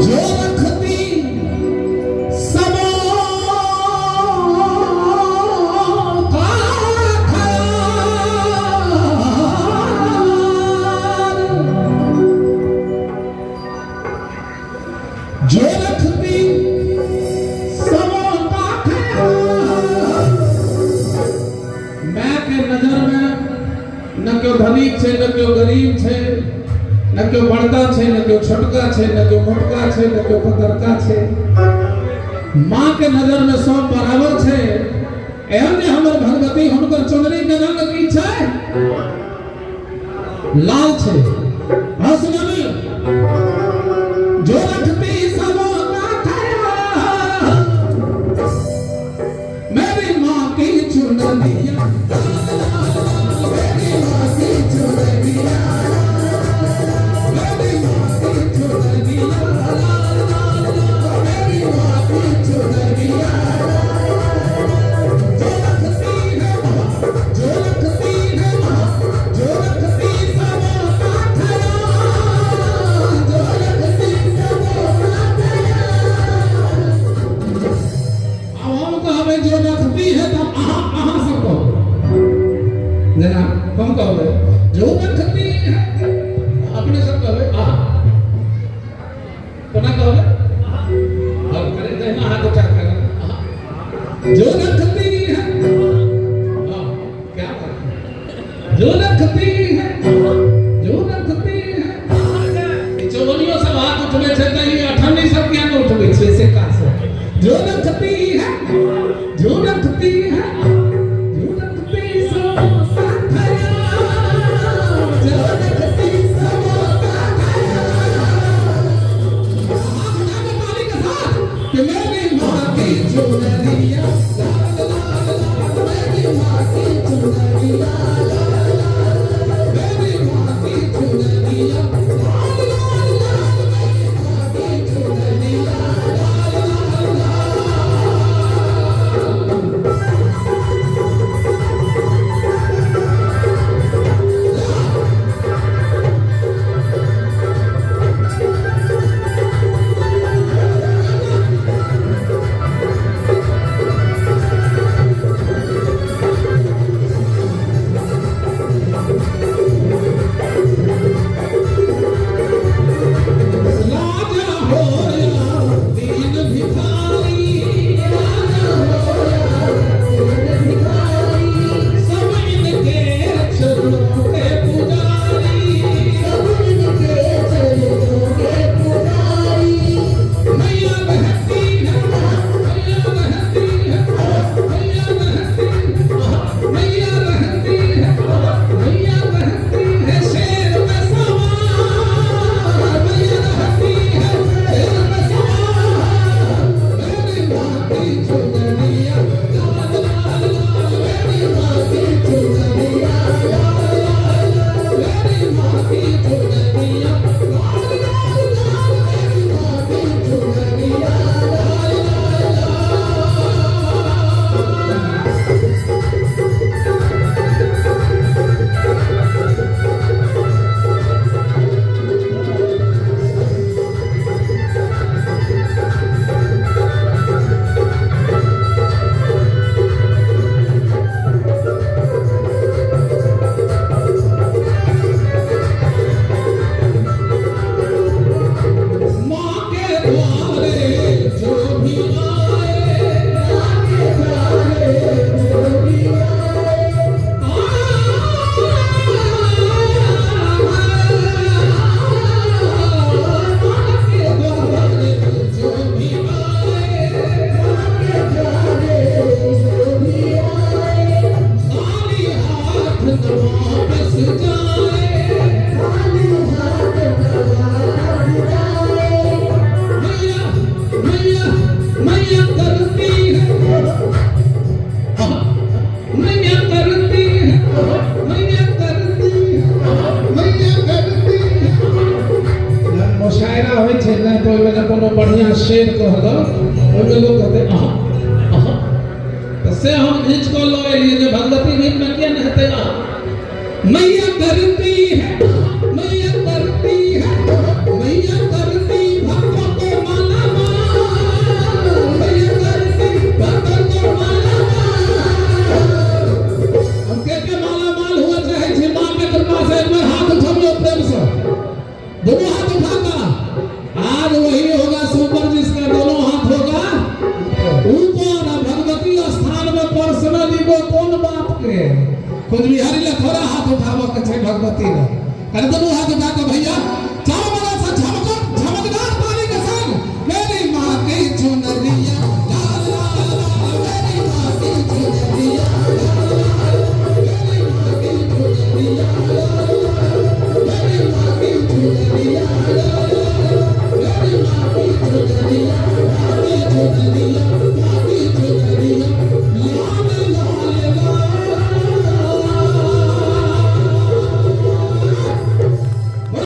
जो रखती सबों का जो रखती सबों का ख्याल। मैं के नजर में न क्यों धनिक छे न क्यों गरीब छे न क्यों बड़का छे न क्यों छोटका छे न क्यों मोटका छे न क्यों पतरका छे। माँ के नजर में सब बराबर छे। एहन हमर भगवती हुनकर चुनरी के रंग की छे लाल छे। हाँ सुनामी जो रखती सबों का ख्याल। मेरी माँ की चुनरिया मेरी माँ की चुनरिया मेरी माँ की चुनरिया मेरी माँ की चुनरिया जो रखती है जो रखती है जो रखती सबों का ख्याल जो रखती सबों का ख्याल। अब हम कहबे जो रखती है तब अहाँ सब कहो जना हम कहबे जो रखती है अपने सब कहबे अहाँ कोना कहबे अब करे देना हाथ उठा कर जो रखती है क्या बात जो रखती है जो रखती है चौबनियों सब हाथ उठबे छे त ई अठन्नी सब क्या न उठबे छे से का से जो रखती है जो रखती है जो रखती सबों का ख्याल जो रखती सबों का ख्याल। कि मेरी माँ की चुनरिया मेरी माँ की चुनरिया मेरी माँ की चुनरिया बढ़िया शेर कह दो लोग कहते से हम खींच को लो लिए जो भगवती गीत में क्या कहते मैया करती है मैया करती है मैया करती भक्तों को खुद बिहारी ला थोड़ा हाथ उठावा के छै भगवती रे कर दो हाथ उठा के भैया